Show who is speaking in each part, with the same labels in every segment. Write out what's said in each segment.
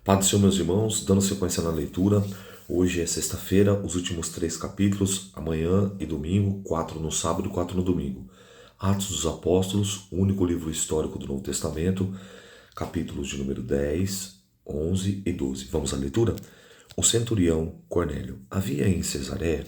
Speaker 1: Paz do Senhor, meus irmãos, dando sequência na leitura. Hoje é sexta-feira, os últimos 3 capítulos, amanhã e domingo, 4 no sábado e 4 no domingo. Atos dos Apóstolos, o único livro histórico do Novo Testamento, capítulos de número 10, 11 e 12. Vamos à leitura? O centurião Cornélio. Havia em Cesareia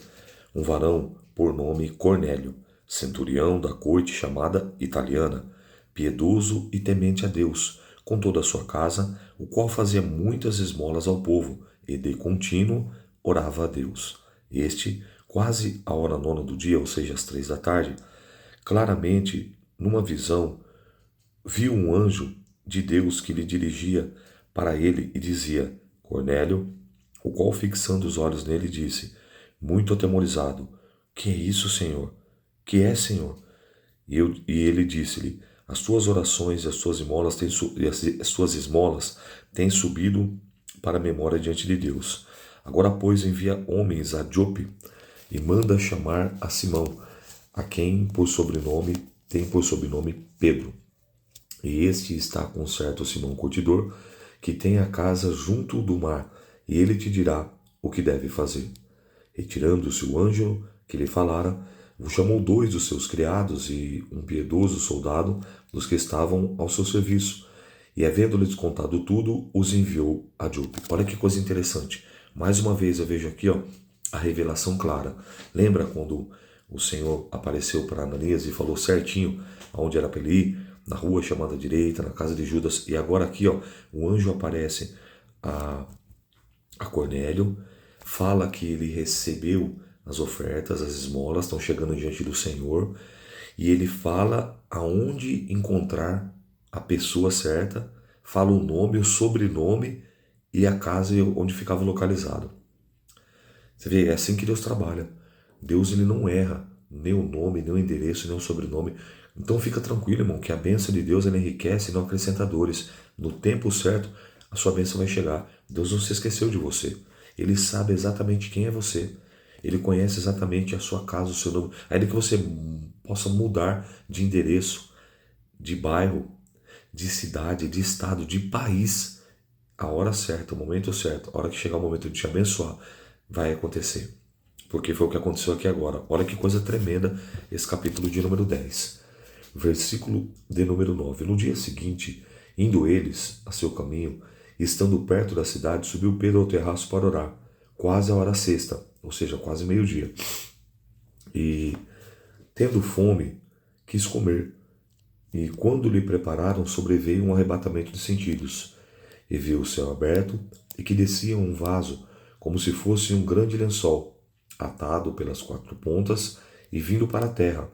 Speaker 1: um varão por nome Cornélio, centurião da corte chamada italiana, piedoso e temente a Deus, com toda a sua casa, o qual fazia muitas esmolas ao povo, e de contínuo orava a Deus. Este, quase à hora nona do dia, ou seja, às 3 da tarde, claramente, numa visão, viu um anjo de Deus que lhe dirigia para ele e dizia: Cornélio, o qual, fixando os olhos nele, disse, muito atemorizado: Que é isso, Senhor? Que é, Senhor? E ele disse-lhe: As tuas orações e as tuas esmolas têm subido para a memória diante de Deus. Agora, pois, envia homens a Jope e manda chamar a Simão, a quem tem por sobrenome Pedro. E este está com certo Simão curtidor, que tem a casa junto do mar, e ele te dirá o que deve fazer. Retirando-se o anjo que lhe falara, chamou 2 dos seus criados e um piedoso soldado dos que estavam ao seu serviço, e havendo-lhes contado tudo, os enviou a Jope. Olha que coisa interessante. Mais uma vez eu vejo aqui a revelação clara. Lembra quando o Senhor apareceu para Ananias e falou certinho aonde era para ele ir? Na rua chamada direita, na casa de Judas. E agora aqui o anjo aparece a Cornélio, fala que ele recebeu as ofertas, as esmolas estão chegando diante do Senhor, e ele fala aonde encontrar a pessoa certa, fala o nome, o sobrenome e a casa onde ficava localizado. Você vê, é assim que Deus trabalha. Deus, ele não erra nem o nome, nem o endereço, nem o sobrenome. Então fica tranquilo, irmão, que a bênção de Deus, ela enriquece e não acrescenta dores. No tempo certo, a sua bênção vai chegar. Deus não se esqueceu de você. Ele sabe exatamente quem é você. Ele conhece exatamente a sua casa, o seu nome. Ainda que você possa mudar de endereço, de bairro, de cidade, de estado, de país, a hora certa, o momento certo, a hora que chegar o momento de te abençoar, vai acontecer. Porque foi o que aconteceu aqui agora. Olha que coisa tremenda esse capítulo de número 10. Versículo de número 9. No dia seguinte, indo eles a seu caminho, e estando perto da cidade, subiu Pedro ao terraço para orar, quase a hora sexta, ou seja, quase meio-dia. E, tendo fome, quis comer. E quando lhe prepararam, sobreveio um arrebatamento de sentidos. E viu o céu aberto, e que descia um vaso, como se fosse um grande lençol, atado pelas 4 pontas e vindo para a terra,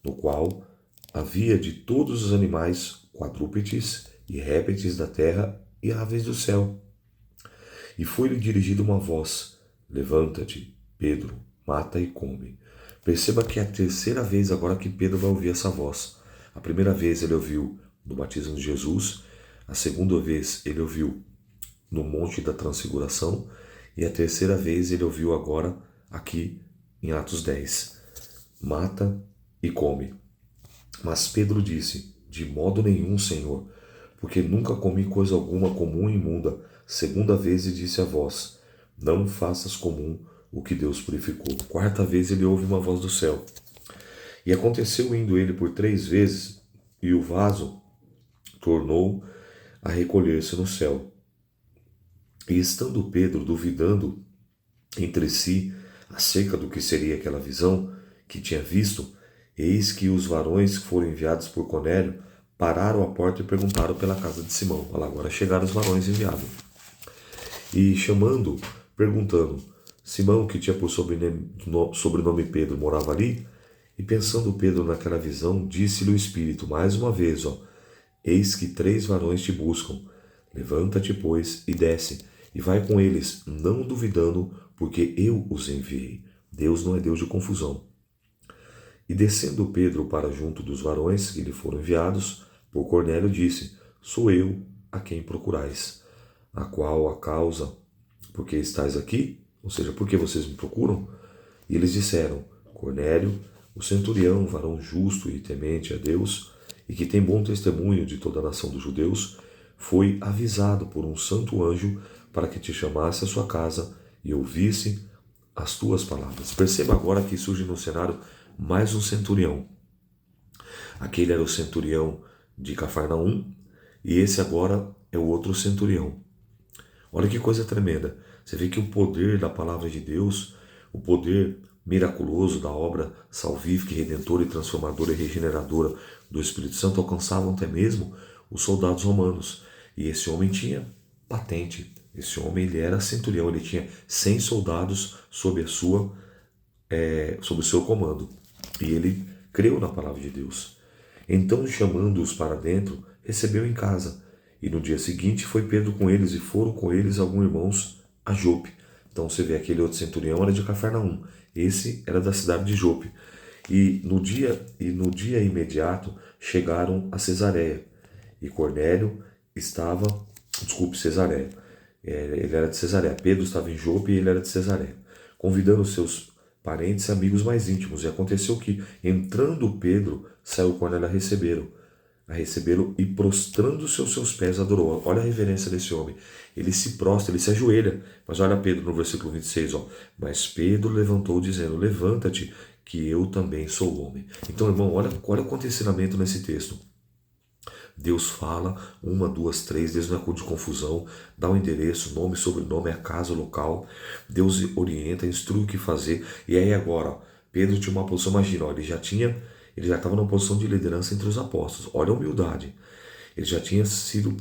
Speaker 1: no qual havia de todos os animais, quadrúpedes e répteis da terra e aves do céu. E foi-lhe dirigida uma voz: Levanta-te, Pedro, mata e come. Perceba que é a terceira vez agora que Pedro vai ouvir essa voz. A primeira vez ele ouviu no batismo de Jesus, a segunda vez ele ouviu no Monte da Transfiguração, e a terceira vez ele ouviu agora aqui em Atos 10. Mata e come. Mas Pedro disse: De modo nenhum, Senhor, porque nunca comi coisa alguma comum e imunda. Segunda vez ele disse a voz: Não faças comum o que Deus purificou. Quarta vez ele ouve uma voz do céu. E aconteceu indo ele por 3 vezes, e o vaso tornou a recolher-se no céu. E estando Pedro duvidando entre si acerca do que seria aquela visão que tinha visto, eis que os varões que foram enviados por Cornélio pararam à porta e perguntaram pela casa de Simão. Olha lá, agora chegaram os varões enviados. E chamando, perguntando, Simão, que tinha por sobrenome Pedro, morava ali? E pensando Pedro naquela visão, disse-lhe o Espírito mais uma vez, eis que 3 varões te buscam. Levanta-te, pois, e desce, e vai com eles, não duvidando, porque eu os enviei. Deus não é Deus de confusão. E descendo Pedro para junto dos varões que lhe foram enviados, por Cornélio disse: Sou eu a quem procurais. A qual a causa, porque estáis aqui? Ou seja, por que vocês me procuram? E eles disseram: Cornélio, o centurião, varão justo e temente a Deus, e que tem bom testemunho de toda a nação dos judeus, foi avisado por um santo anjo para que te chamasse à sua casa e ouvisse as tuas palavras. Perceba agora que surge no cenário mais um centurião. Aquele era o centurião de Cafarnaum e esse agora é o outro centurião. Olha que coisa tremenda. Você vê que o poder da palavra de Deus, o poder miraculoso da obra salvífica, redentora e transformadora e regeneradora do Espírito Santo alcançavam até mesmo os soldados romanos. E esse homem tinha patente. Esse homem ele era centurião, ele tinha 100 soldados sob o seu comando. E ele creu na palavra de Deus. Então, chamando-os para dentro, recebeu em casa. E no dia seguinte foi Pedro com eles, e foram com eles alguns irmãos a Jope. Então você vê aquele outro centurião era de Cafarnaum. Esse era da cidade de Jope. E no dia imediato chegaram a Cesareia. E Cornélio estava, Cesareia. Ele era de Cesareia. Pedro estava em Jope e ele era de Cesareia. Convidando seus parentes e amigos mais íntimos. E aconteceu que, entrando Pedro, saiu Cornélio a recebê-lo e prostrando-se aos seus pés adorou. Olha a reverência desse homem. Ele se prostra, ele se ajoelha. Mas olha Pedro no versículo 26, ó. Mas Pedro levantou dizendo, levanta-te, que eu também sou homem. Então, irmão, olha o acontecimento nesse texto. Deus fala, 1, 2, 3, Deus não é de confusão, dá o endereço, nome, sobrenome, a casa, o local. Deus orienta, instrui o que fazer. E aí agora, ó, Pedro tinha uma posição, imagina, ó, ele já estava numa posição de liderança entre os apóstolos. Olha a humildade. Ele já tinha sido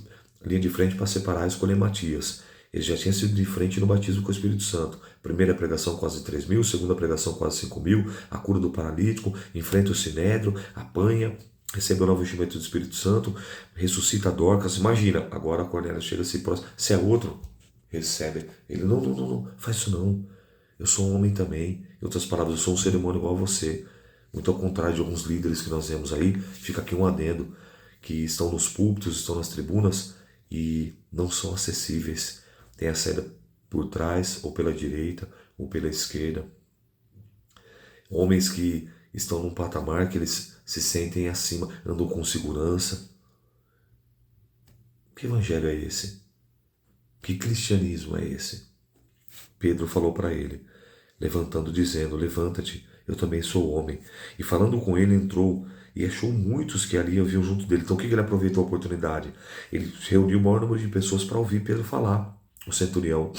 Speaker 1: linha de frente para separar e escolher Matias. Ele já tinha sido de frente no batismo com o Espírito Santo. Primeira pregação, quase 3.000. Segunda pregação, quase 5.000. A cura do paralítico. Enfrenta o sinédrio. Apanha. Recebe o novo enchimento do Espírito Santo. Ressuscita Dorcas. Imagina. Agora Cornélio chega se próximo. Se é outro, recebe. Ele, não. Faz isso não. Eu sou um homem também. Em outras palavras, eu sou um ser humano igual a você. Muito ao contrário de alguns líderes que nós vemos aí, fica aqui um adendo, que estão nos púlpitos, estão nas tribunas e não são acessíveis. Tem a saída por trás, ou pela direita, ou pela esquerda. Homens que estão num patamar que eles se sentem acima, andam com segurança. Que evangelho é esse? Que cristianismo é esse? Pedro falou para ele, levantando, dizendo, levanta-te, eu também sou homem. E falando com ele, entrou e achou muitos que ali haviam junto dele. Então o que ele aproveitou a oportunidade? Ele reuniu o maior número de pessoas para ouvir Pedro falar, o centurião.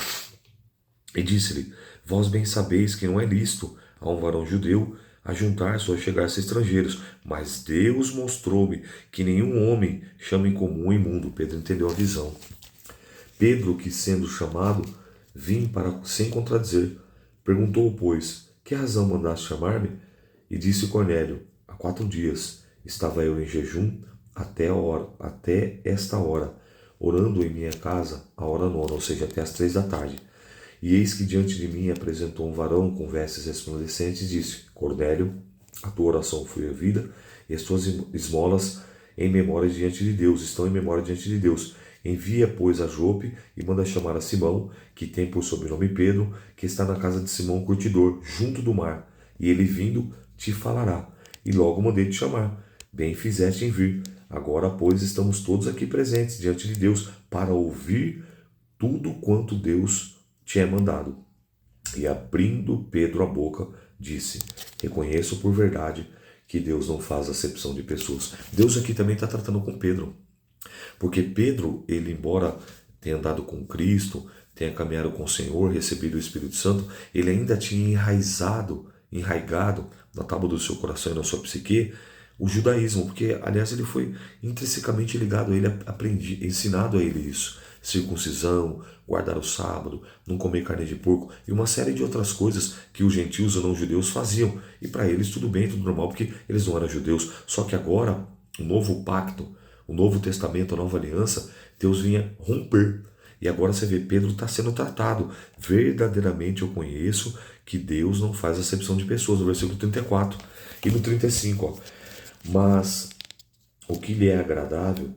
Speaker 1: E disse-lhe, vós bem sabeis que não é lícito a um varão judeu ajuntar-se ou chegar-se estrangeiros, mas Deus mostrou-me que nenhum homem chama em comum o imundo. Pedro entendeu a visão. Pedro, que sendo chamado, vim para sem contradizer. Perguntou-o, pois, que razão mandaste chamar-me? E disse Cornélio, há 4 dias estava eu em jejum até esta hora, orando em minha casa a hora 9, ou seja, até as 3 da tarde. E eis que diante de mim apresentou um varão com vestes resplandecentes e disse, Cornélio, a tua oração foi ouvida e as tuas esmolas em memória diante de Deus, estão em memória diante de Deus. Envia, pois, a Jope e manda chamar a Simão, que tem por sobrenome Pedro, que está na casa de Simão Curtidor, junto do mar. E ele vindo te falará. E logo mandei te chamar. Bem fizeste em vir. Agora, pois, estamos todos aqui presentes diante de Deus para ouvir tudo quanto Deus te é mandado. E abrindo Pedro a boca, disse, reconheço por verdade que Deus não faz acepção de pessoas. Deus aqui também está tratando com Pedro. Porque Pedro, ele embora tenha andado com Cristo, tenha caminhado com o Senhor, recebido o Espírito Santo, ele ainda tinha enraigado na tábua do seu coração e na sua psique o judaísmo, porque aliás ele foi intrinsecamente ligado a ele, ensinado a ele isso. Circuncisão, guardar o sábado, não comer carne de porco e uma série de outras coisas que os gentios ou não judeus faziam. E para eles tudo bem, tudo normal, porque eles não eram judeus. Só que agora, o novo pacto, o Novo Testamento, a Nova Aliança, Deus vinha romper. E agora você vê, Pedro está sendo tratado. Verdadeiramente eu conheço que Deus não faz acepção de pessoas, no versículo 34. E no 35, ó. Mas o que lhe é agradável,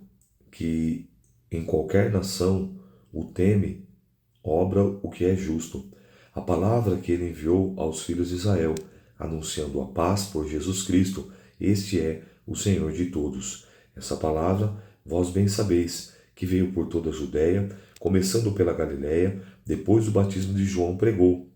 Speaker 1: que em qualquer nação o teme, obra o que é justo. A palavra que ele enviou aos filhos de Israel, anunciando a paz por Jesus Cristo, este é o Senhor de todos. Essa palavra, vós bem sabeis, que veio por toda a Judéia, começando pela Galiléia, depois do batismo de João pregou,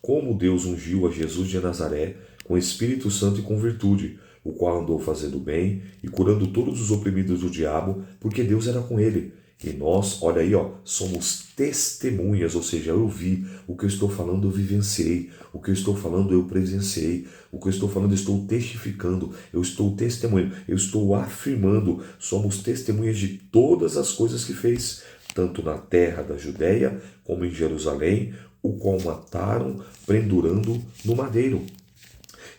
Speaker 1: como Deus ungiu a Jesus de Nazaré com Espírito Santo e com virtude, o qual andou fazendo bem e curando todos os oprimidos do diabo, porque Deus era com ele. E nós, olha aí, somos testemunhas, ou seja, eu vi, o que eu estou falando eu vivenciei, o que eu estou falando eu presenciei, o que eu estou falando eu estou testificando, eu estou testemunhando, eu estou afirmando, somos testemunhas de todas as coisas que fez, tanto na terra da Judéia como em Jerusalém, o qual mataram, pendurando no madeiro.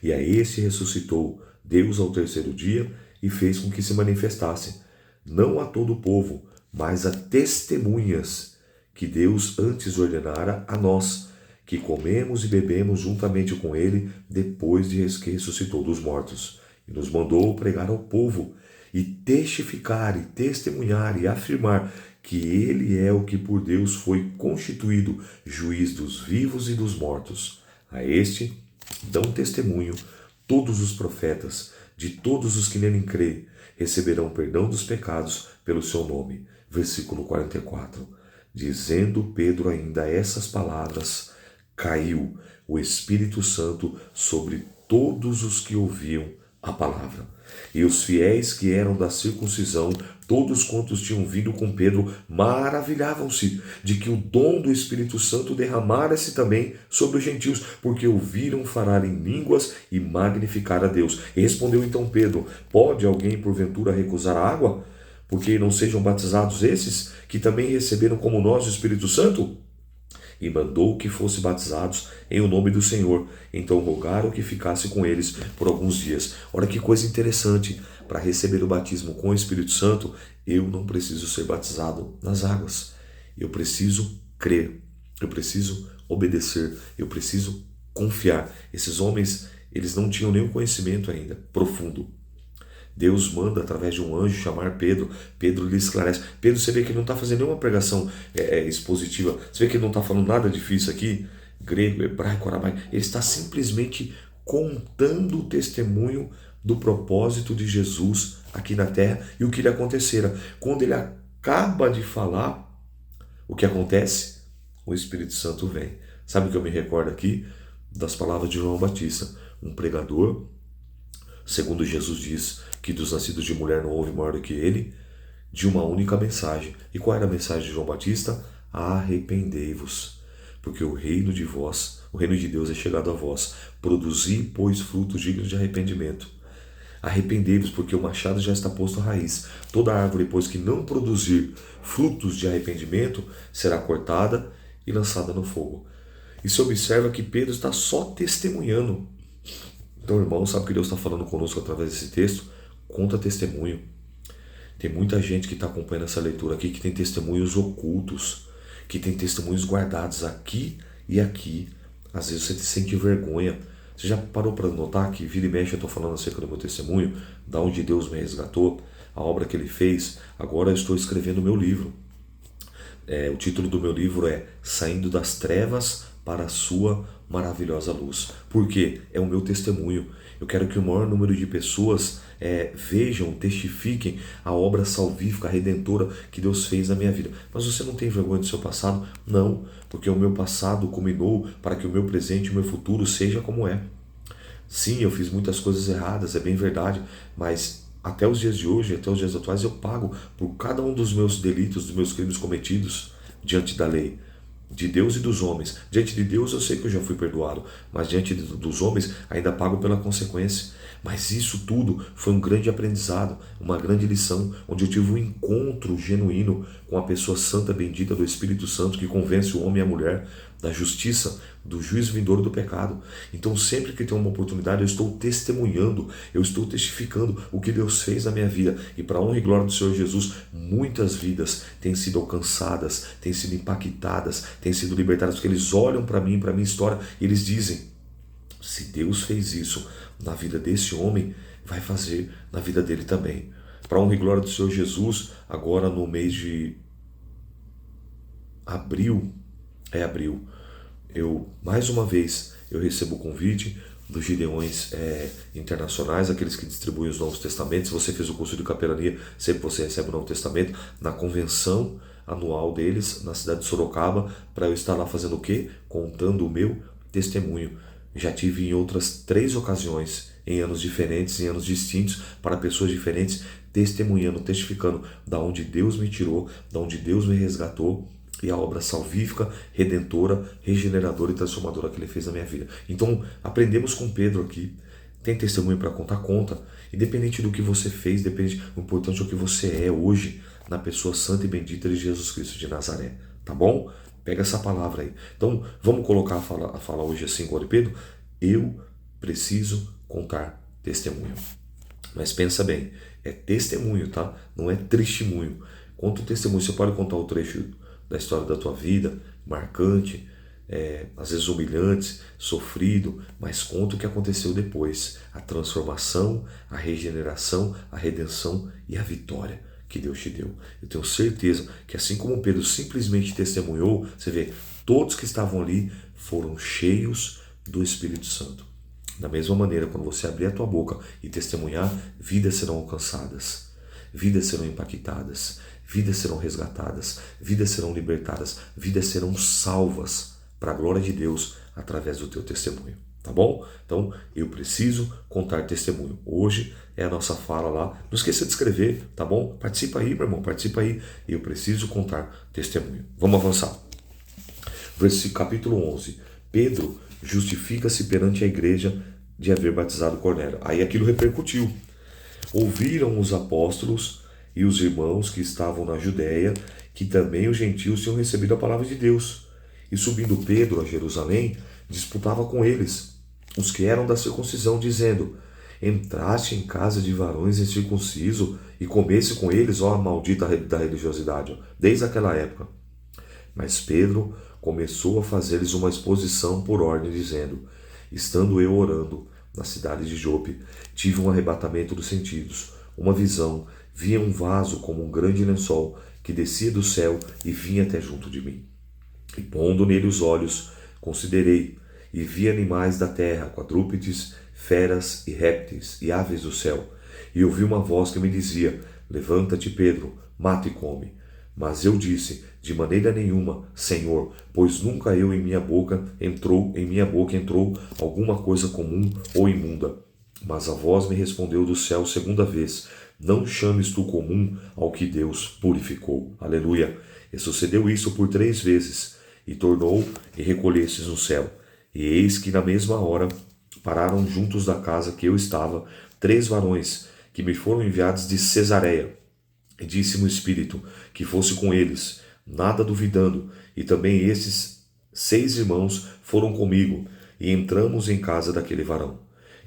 Speaker 1: E a esse ressuscitou Deus ao terceiro dia e fez com que se manifestasse, não a todo o povo, mas a testemunhas que Deus antes ordenara a nós, que comemos e bebemos juntamente com ele depois de que ressuscitou dos mortos, e nos mandou pregar ao povo, e testificar, e testemunhar, e afirmar que ele é o que por Deus foi constituído, juiz dos vivos e dos mortos. A este dão testemunho todos os profetas, de todos os que nele creem, receberão perdão dos pecados pelo seu nome. Versículo 44. Dizendo Pedro ainda essas palavras, caiu o Espírito Santo sobre todos os que ouviam a palavra. E os fiéis que eram da circuncisão, todos quantos tinham vindo com Pedro, maravilhavam-se de que o dom do Espírito Santo derramara-se também sobre os gentios, porque ouviram falar em línguas e magnificar a Deus. E respondeu então Pedro: pode alguém porventura recusar a água, porque não sejam batizados esses, que também receberam como nós o Espírito Santo? E mandou que fossem batizados em o nome do Senhor. Então rogaram que ficasse com eles por alguns dias. Olha que coisa interessante, para receber o batismo com o Espírito Santo, eu não preciso ser batizado nas águas. Eu preciso crer, eu preciso obedecer, eu preciso confiar. Esses homens, eles não tinham nenhum conhecimento ainda profundo. Deus manda através de um anjo chamar Pedro. Pedro lhe esclarece. Pedro, você vê que ele não está fazendo nenhuma pregação expositiva. Você vê que ele não está falando nada difícil aqui, grego, hebraico, aramaico. Ele está simplesmente contando o testemunho do propósito de Jesus aqui na terra e o que lhe acontecera. Quando ele acaba de falar, o que acontece? O Espírito Santo vem. Sabe o que eu me recordo aqui? Das palavras de João Batista, um pregador, segundo Jesus diz, que dos nascidos de mulher não houve maior do que ele, de uma única mensagem. E qual era a mensagem de João Batista? Arrependei-vos, porque o reino de Deus é chegado a vós. Produzi, pois, frutos dignos de arrependimento. Arrependei-vos, porque o machado já está posto à raiz. Toda árvore, pois, que não produzir frutos de arrependimento, será cortada e lançada no fogo. E se observa que Pedro está só testemunhando. Então, irmão, sabe que Deus está falando conosco através desse texto? Conta testemunho. Tem muita gente que está acompanhando essa leitura aqui que tem testemunhos ocultos, que tem testemunhos guardados aqui e aqui. Às vezes você sente vergonha. Você já parou para notar que vira e mexe eu estou falando acerca do meu testemunho, da onde Deus me resgatou, a obra que Ele fez? Agora eu estou escrevendo o meu livro. O título do meu livro é Saindo das Trevas para a Sua Maravilhosa Luz. Por quê? É o meu testemunho. Eu quero que o maior número de pessoas vejam, testifiquem a obra salvífica, redentora que Deus fez na minha vida. Mas você não tem vergonha do seu passado? Não, porque o meu passado culminou para que o meu presente e o meu futuro seja como é. Sim, eu fiz muitas coisas erradas, é bem verdade, mas até os dias de hoje, até os dias atuais, eu pago por cada um dos meus delitos, dos meus crimes cometidos diante da lei, de Deus e dos homens. Diante de Deus eu sei que eu já fui perdoado, mas diante dos homens ainda pago pela consequência. Mas isso tudo foi um grande aprendizado, uma grande lição, onde eu tive um encontro genuíno com a pessoa santa, bendita do Espírito Santo, que convence o homem e a mulher da justiça, do juízo vindouro do pecado. Então sempre que tem uma oportunidade eu estou testemunhando, eu estou testificando o que Deus fez na minha vida. E para a honra e glória do Senhor Jesus, muitas vidas têm sido alcançadas, têm sido impactadas, têm sido libertadas, porque eles olham para mim, para a minha história, e eles dizem: se Deus fez isso na vida desse homem, vai fazer na vida dele também. Para a honra e glória do Senhor Jesus, agora no mês de abril, mais uma vez eu recebo o convite dos Gideões internacionais, aqueles que distribuem os Novos Testamentos. Se você fez o curso de capelania, sempre você recebe o Novo Testamento na convenção anual deles, na cidade de Sorocaba, para eu estar lá fazendo o quê? Contando o meu testemunho. Já tive em outras 3 ocasiões, em anos diferentes, em anos distintos, para pessoas diferentes, testemunhando, testificando da onde Deus me tirou, da onde Deus me resgatou, e a obra salvífica, redentora, regeneradora e transformadora que Ele fez na minha vida. Então, aprendemos com Pedro aqui. Tem testemunho para contar? Conta. Independente do que você fez, o importante é o que você é hoje, na pessoa santa e bendita de Jesus Cristo de Nazaré. Tá bom? Pega essa palavra aí. Então, vamos colocar a fala hoje assim, igual de Pedro. Eu preciso contar testemunho. Mas pensa bem, é testemunho, tá? Não é testemunho. Conta o testemunho. Você pode contar o trecho da história da tua vida, marcante, às vezes humilhante, sofrido, mas conta o que aconteceu depois. A transformação, a regeneração, a redenção e a vitória que Deus te deu. Eu tenho certeza que assim como Pedro simplesmente testemunhou, você vê, todos que estavam ali foram cheios do Espírito Santo. Da mesma maneira, quando você abrir a tua boca e testemunhar, vidas serão alcançadas, vidas serão impactadas, vidas serão resgatadas, vidas serão libertadas, vidas serão salvas para a glória de Deus através do teu testemunho. Tá bom? Então, eu preciso contar testemunho. Hoje é a nossa fala lá. Não esqueça de escrever, tá bom? Participa aí, meu irmão, participa aí. Eu preciso contar testemunho. Vamos avançar. Versículo capítulo 11. Pedro justifica-se perante a igreja de haver batizado Cornélio. Aí aquilo repercutiu. Ouviram os apóstolos e os irmãos que estavam na Judéia que também os gentios tinham recebido a palavra de Deus. E subindo Pedro a Jerusalém, disputava com eles, os que eram da circuncisão, dizendo: entraste em casa de varões incircuncisos e comesse com eles, ó maldita da religiosidade, desde aquela época. Mas Pedro começou a fazer-lhes uma exposição por ordem, dizendo: estando eu orando na cidade de Jope, tive um arrebatamento dos sentidos, uma visão, via um vaso como um grande lençol que descia do céu e vinha até junto de mim. E pondo nele os olhos, considerei, e vi animais da terra, quadrúpedes, feras e répteis, e aves do céu. E ouvi uma voz que me dizia: levanta-te, Pedro, mata e come. Mas eu disse: de maneira nenhuma, Senhor, pois nunca em minha boca entrou alguma coisa comum ou imunda. Mas a voz me respondeu do céu segunda vez: não chames tu comum ao que Deus purificou. Aleluia. E sucedeu isso por 3 vezes, e tornou e recolhestes no céu. E eis que na mesma hora pararam juntos da casa que eu estava 3 varões, que me foram enviados de Cesareia. E disse-me o Espírito que fosse com eles, nada duvidando. E também esses 6 irmãos foram comigo, e entramos em casa daquele varão.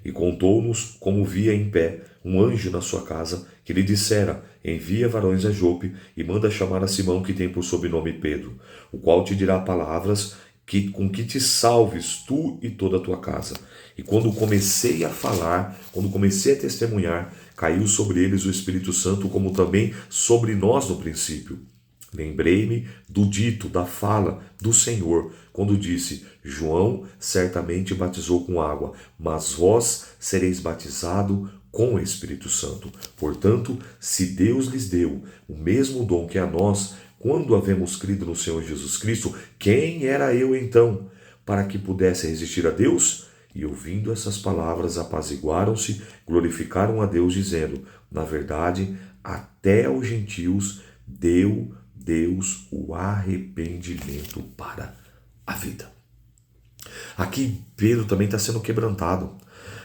Speaker 1: E contou-nos como via em pé um anjo na sua casa, que lhe dissera: envia varões a Jope e manda chamar a Simão, que tem por sobrenome Pedro, o qual te dirá palavras com que te salves tu e toda a tua casa. E quando comecei a falar, quando comecei a testemunhar, caiu sobre eles o Espírito Santo, como também sobre nós no princípio. Lembrei-me do dito, da fala do Senhor, quando disse: João certamente batizou com água, mas vós sereis batizado com o Espírito Santo. Portanto, se Deus lhes deu o mesmo dom que a nós, quando havemos crido no Senhor Jesus Cristo, quem era eu então, para que pudesse resistir a Deus? E ouvindo essas palavras, apaziguaram-se, glorificaram a Deus, dizendo: na verdade, até aos gentios deu Deus o arrependimento para a vida. Aqui Pedro também está sendo quebrantado,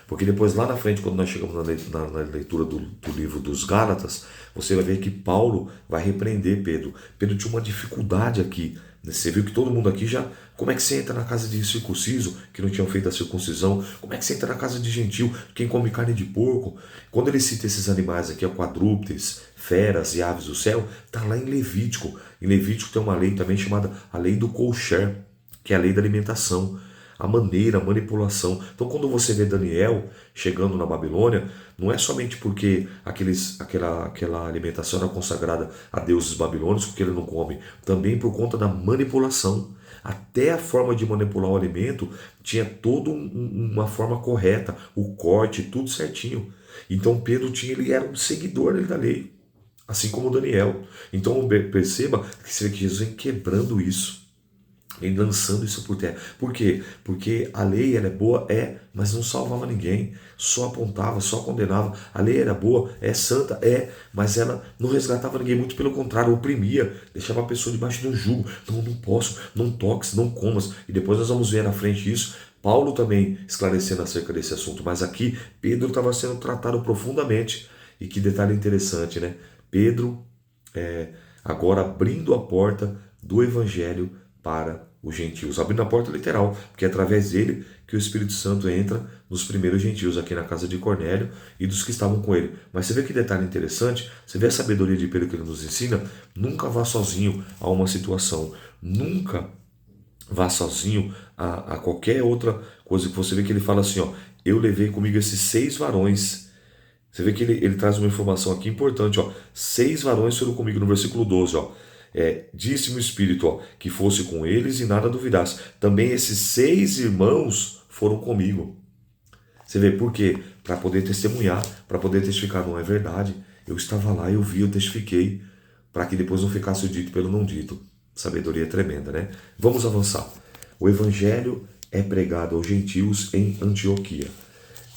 Speaker 1: porque depois lá na frente, quando nós chegamos na leitura do livro dos Gálatas, você vai ver que Paulo vai repreender Pedro. Pedro tinha uma dificuldade aqui. Você viu que todo mundo aqui já... Como é que você entra na casa de circunciso, que não tinham feito a circuncisão? Como é que você entra na casa de gentil, quem come carne de porco? Quando ele cita esses animais aqui, quadrúpedes, feras e aves do céu, está lá em Levítico. Em Levítico tem uma lei também chamada a lei do kosher, que é a lei da alimentação. A maneira, a manipulação. Então, quando você vê Daniel chegando na Babilônia, não é somente porque aquela alimentação era consagrada a deuses babilônicos, porque ele não come, também por conta da manipulação. Até a forma de manipular o alimento tinha toda uma forma correta, o corte, tudo certinho. Então Pedro ele era um seguidor da lei, assim como Daniel. Então perceba que Jesus vem quebrando isso, vem lançando isso por terra. Por quê? Porque a lei ela é boa, mas não salvava ninguém, só apontava, só condenava. A lei era boa, santa, mas ela não resgatava ninguém, muito pelo contrário, oprimia, deixava a pessoa debaixo de um jugo. Não posso, não toques, não comas. E depois nós vamos ver na frente isso, Paulo também esclarecendo acerca desse assunto. Mas aqui Pedro estava sendo tratado profundamente. E que detalhe interessante, né? Pedro agora abrindo a porta do evangelho para os gentios, abrindo a porta literal, porque é através dele que o Espírito Santo entra nos primeiros gentios aqui na casa de Cornélio e dos que estavam com ele. Mas você vê que detalhe interessante, você vê a sabedoria de Pedro que ele nos ensina, nunca vá sozinho a uma situação, nunca vá sozinho a qualquer outra coisa que você vê que ele fala assim, ó, eu levei comigo esses 6 varões. Você vê que ele traz uma informação aqui importante, ó. 6 varões foram comigo no versículo 12, ó. Disse-me o Espírito, ó, que fosse com eles e nada duvidasse. Também esses 6 irmãos foram comigo. Você vê por quê? Para poder testemunhar, para poder testificar, não é verdade. Eu estava lá, eu vi, eu testifiquei, para que depois não ficasse o dito pelo não dito. Sabedoria tremenda, né? Vamos avançar. O evangelho é pregado aos gentios em Antioquia.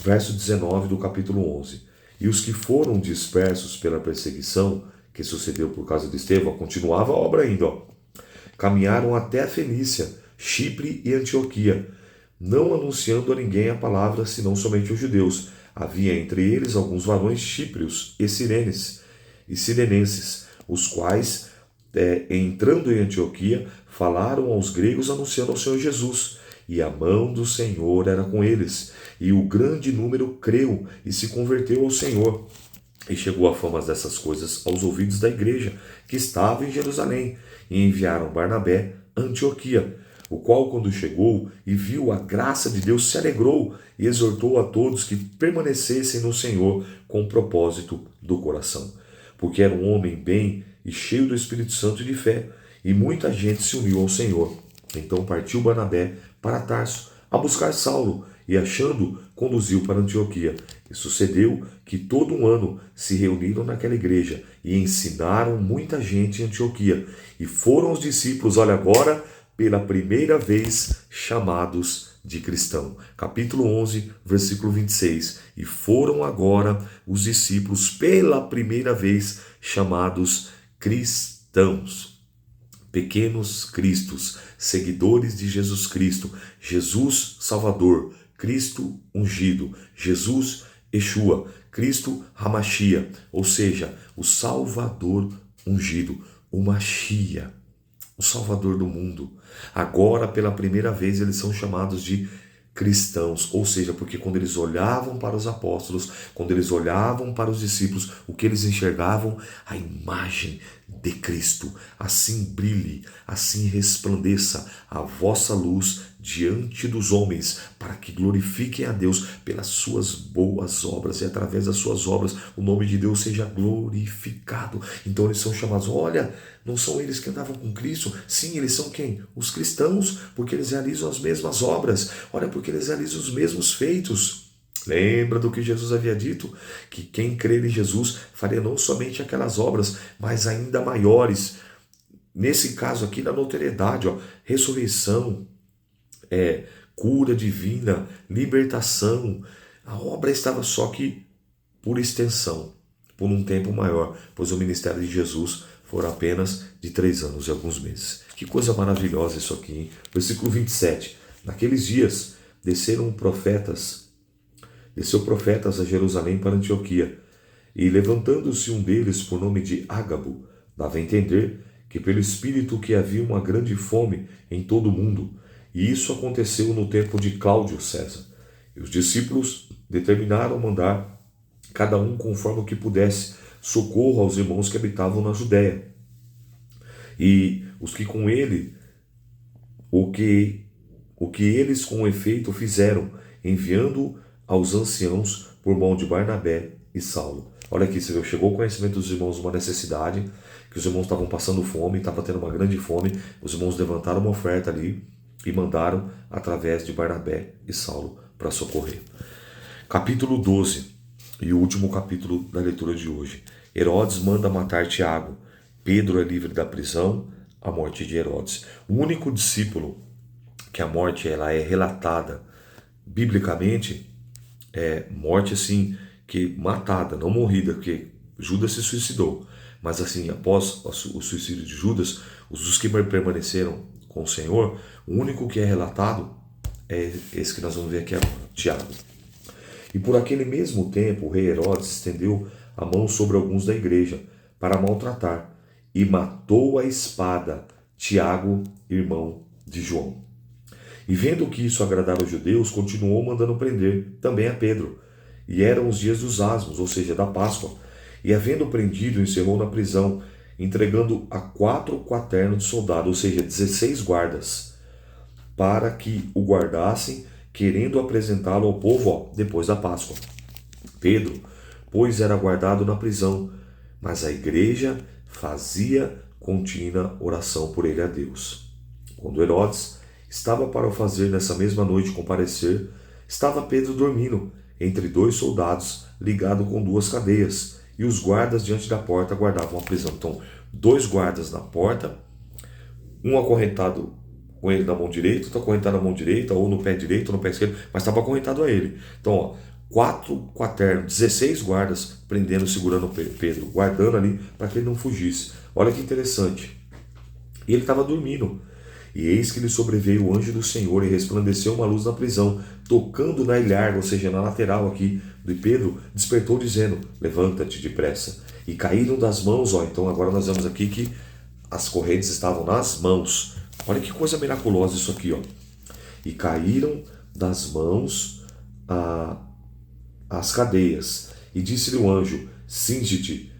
Speaker 1: Verso 19 do capítulo 11. E os que foram dispersos pela perseguição que sucedeu por causa de Estevão, continuava a obra ainda, ó, caminharam até a Fenícia, Chipre e Antioquia, não anunciando a ninguém a palavra, senão somente os judeus. Havia entre eles alguns varões chíprios e sirenenses, os quais, entrando em Antioquia, falaram aos gregos anunciando ao Senhor Jesus. E a mão do Senhor era com eles, e o grande número creu e se converteu ao Senhor. E chegou a fama dessas coisas aos ouvidos da igreja, que estava em Jerusalém, e enviaram Barnabé a Antioquia, o qual, quando chegou e viu a graça de Deus, se alegrou e exortou a todos que permanecessem no Senhor com o propósito do coração. Porque era um homem bem e cheio do Espírito Santo e de fé, e muita gente se uniu ao Senhor. Então partiu Barnabé para Tarso a buscar Saulo, e achando, conduziu para Antioquia. E sucedeu que todo um ano se reuniram naquela igreja e ensinaram muita gente em Antioquia. E foram os discípulos, olha agora, pela primeira vez chamados de cristão. Capítulo 11, versículo 26. E foram agora os discípulos pela primeira vez chamados cristãos. Pequenos cristos, seguidores de Jesus Cristo, Jesus Salvador, Cristo ungido, Jesus Yeshua, Cristo Hamashia, ou seja, o Salvador ungido, o Mashia, o Salvador do mundo. Agora, pela primeira vez, eles são chamados de cristãos, ou seja, porque quando eles olhavam para os apóstolos, quando eles olhavam para os discípulos, o que eles enxergavam? A imagem de Cristo. Assim brilhe, assim resplandeça a vossa luz diante dos homens, para que glorifiquem a Deus pelas suas boas obras, e através das suas obras o nome de Deus seja glorificado. Então eles são chamados, olha, não são eles que andavam com Cristo? Sim, eles são quem? Os cristãos, porque eles realizam as mesmas obras, olha, porque eles realizam os mesmos feitos. Lembra do que Jesus havia dito? Que quem crer em Jesus faria não somente aquelas obras, mas ainda maiores. Nesse caso aqui da notoriedade, ó, ressurreição, cura divina, libertação. A obra estava só que por extensão, por um tempo maior, pois o ministério de Jesus foram apenas de 3 anos e alguns meses. Que coisa maravilhosa isso aqui, hein? Versículo 27. Naqueles dias desceu profetas a Jerusalém para Antioquia, e levantando-se um deles por nome de Ágabo, dava a entender que pelo Espírito que havia uma grande fome em todo o mundo, e isso aconteceu no tempo de Cláudio César. E os discípulos determinaram mandar, cada um conforme o que pudesse, socorro aos irmãos que habitavam na Judéia. E os que com ele, o que eles com efeito fizeram, enviando aos anciãos por mão de Barnabé e Saulo. Olha aqui, você viu, chegou o conhecimento dos irmãos uma necessidade que os irmãos estavam passando fome, estava tendo uma grande fome. Os irmãos levantaram uma oferta ali e mandaram através de Barnabé e Saulo para socorrer. Capítulo 12, e o último capítulo da leitura de hoje. Herodes manda matar Tiago. Pedro é livre da prisão, a morte de Herodes. O único discípulo que a morte ela é relatada biblicamente é morte assim, que matada, não morrida, porque Judas se suicidou. Mas assim, após o suicídio de Judas, os que permaneceram com o Senhor, o único que é relatado é esse que nós vamos ver aqui agora, Tiago. E por aquele mesmo tempo, o rei Herodes estendeu a mão sobre alguns da igreja para maltratar e matou a espada Tiago, irmão de João. E vendo que isso agradava aos judeus, continuou mandando prender também a Pedro. E eram os dias dos asmos, ou seja, da Páscoa. E havendo prendido, encerrou na prisão, entregando a 4 quaternos de soldado, ou seja, 16 guardas, para que o guardassem, querendo apresentá-lo ao povo depois da Páscoa. Pedro, pois, era guardado na prisão, mas a igreja fazia contínua oração por ele a Deus. Quando Herodes estava para o fazer nessa mesma noite comparecer, estava Pedro dormindo entre 2 soldados, ligado com 2 cadeias, e os guardas diante da porta guardavam a prisão. Então, 2 guardas na porta, um acorrentado com ele na mão direita, outro acorrentado na mão direita, ou no pé direito, ou no pé esquerdo, mas estava acorrentado a ele. Então, 4 quaternos, 16 guardas prendendo, segurando Pedro, guardando ali para que ele não fugisse. Olha que interessante. E ele estava dormindo. E eis que lhe sobreveio o anjo do Senhor e resplandeceu uma luz na prisão, tocando na ilharga, ou seja, na lateral aqui de Pedro, despertou dizendo, levanta-te depressa. E caíram das mãos, então agora nós vemos aqui que as correntes estavam nas mãos. Olha que coisa miraculosa isso aqui, E caíram das mãos as cadeias. E disse-lhe o anjo, cinge-te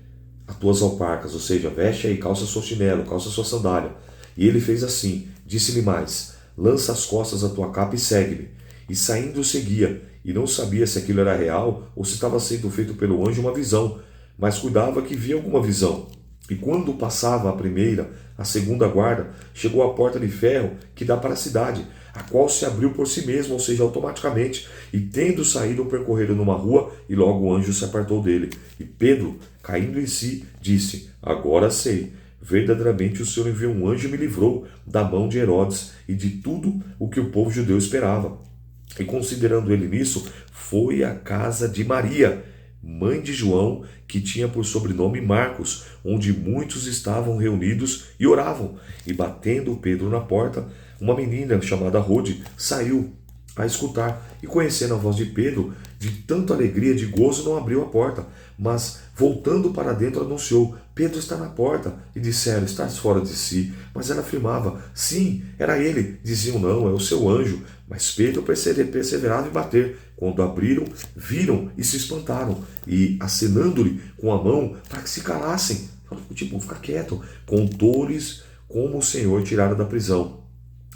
Speaker 1: as tuas alparcas, ou seja, veste aí, calça seu chinelo, calça sua sandália. E ele fez assim, disse-lhe mais, lança as costas a tua capa e segue-me. E saindo seguia, e não sabia se aquilo era real ou se estava sendo feito pelo anjo uma visão, mas cuidava que via alguma visão. E quando passava a primeira, a segunda guarda, chegou à porta de ferro que dá para a cidade, a qual se abriu por si mesma, ou seja, automaticamente, e tendo saído percorreram numa rua, e logo o anjo se apartou dele. E Pedro, caindo em si, disse, agora sei, verdadeiramente o Senhor enviou um anjo e me livrou da mão de Herodes e de tudo o que o povo judeu esperava. E considerando ele nisso, foi à casa de Maria, mãe de João, que tinha por sobrenome Marcos, onde muitos estavam reunidos e oravam. E batendo Pedro na porta, uma menina chamada Rode saiu a escutar, e conhecendo a voz de Pedro, de tanta alegria, de gozo, não abriu a porta, mas voltando para dentro anunciou, Pedro está na porta. E disseram, estás fora de si? Mas ela afirmava, sim, era ele. Diziam, não, é o seu anjo. Mas Pedro perseverava em bater. Quando abriram, viram e se espantaram, e acenando-lhe com a mão para que se calassem, tipo, fica quieto, contou-lhes como o Senhor tirara da prisão.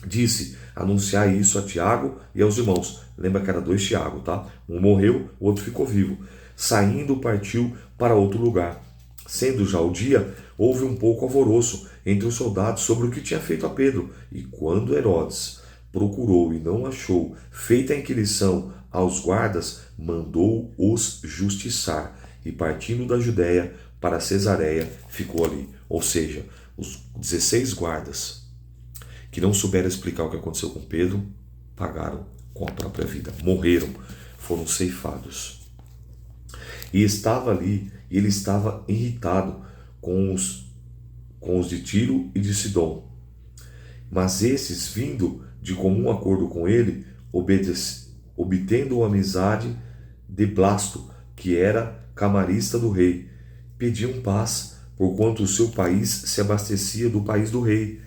Speaker 1: Disse, anunciar isso a Tiago e aos irmãos. Lembra que era 2 Tiago, tá? Um morreu, o outro ficou vivo. Saindo, partiu para outro lugar. Sendo já o dia, houve um pouco alvoroço entre os soldados sobre o que tinha feito a Pedro. E quando Herodes procurou e não achou, feita a inquirição aos guardas, mandou-os justiçar. E partindo da Judéia para Cesareia, ficou ali. Ou seja, os 16 guardas que não souberam explicar o que aconteceu com Pedro, pagaram com a própria vida. Morreram, foram ceifados. E estava ali, e ele estava irritado com os de Tiro e de Sidom. Mas esses, vindo de comum acordo com ele, obtendo a amizade de Blasto, que era camarista do rei, pediam paz, porquanto o seu país se abastecia do país do rei.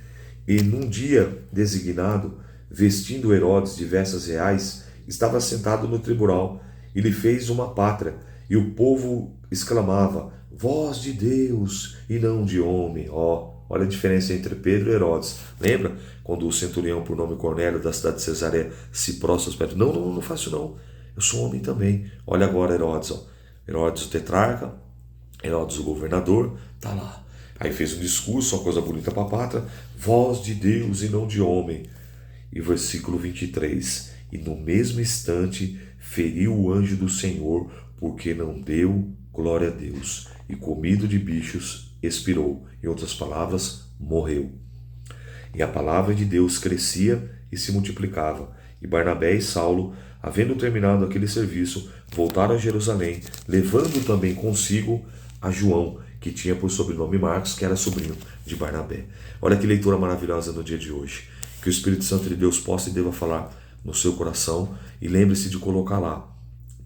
Speaker 1: E num dia designado, vestindo Herodes de vestes reais, estava sentado no tribunal, e lhe fez uma pátria, e o povo exclamava, voz de Deus e não de homem. Olha a diferença entre Pedro e Herodes. Lembra quando o centurião, por nome Cornélio, da cidade de Cesareia, se prostra aos pés? Não faço não, eu sou homem também. Olha agora Herodes, Herodes o tetrarca, Herodes o governador, está lá. Aí fez um discurso, uma coisa bonita para a pátria, voz de Deus e não de homem. E versículo 23, e no mesmo instante feriu o anjo do Senhor, porque não deu glória a Deus, e comido de bichos expirou. Em outras palavras, morreu. E a palavra de Deus crescia e se multiplicava. E Barnabé e Saulo, havendo terminado aquele serviço, voltaram a Jerusalém, levando também consigo a João, que tinha por sobrenome Marcos, que era sobrinho de Barnabé. Olha que leitura maravilhosa no dia de hoje. Que o Espírito Santo de Deus possa e deva falar no seu coração, e lembre-se de colocar lá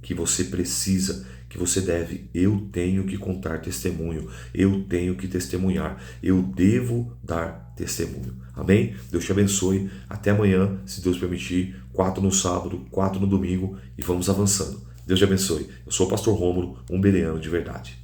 Speaker 1: que você precisa, que você deve. Eu tenho que contar testemunho, eu tenho que testemunhar, eu devo dar testemunho. Amém? Deus te abençoe. Até amanhã, se Deus permitir. 4 no sábado, 4 no domingo, e vamos avançando. Deus te abençoe. Eu sou o pastor Rômulo, um bereano de verdade.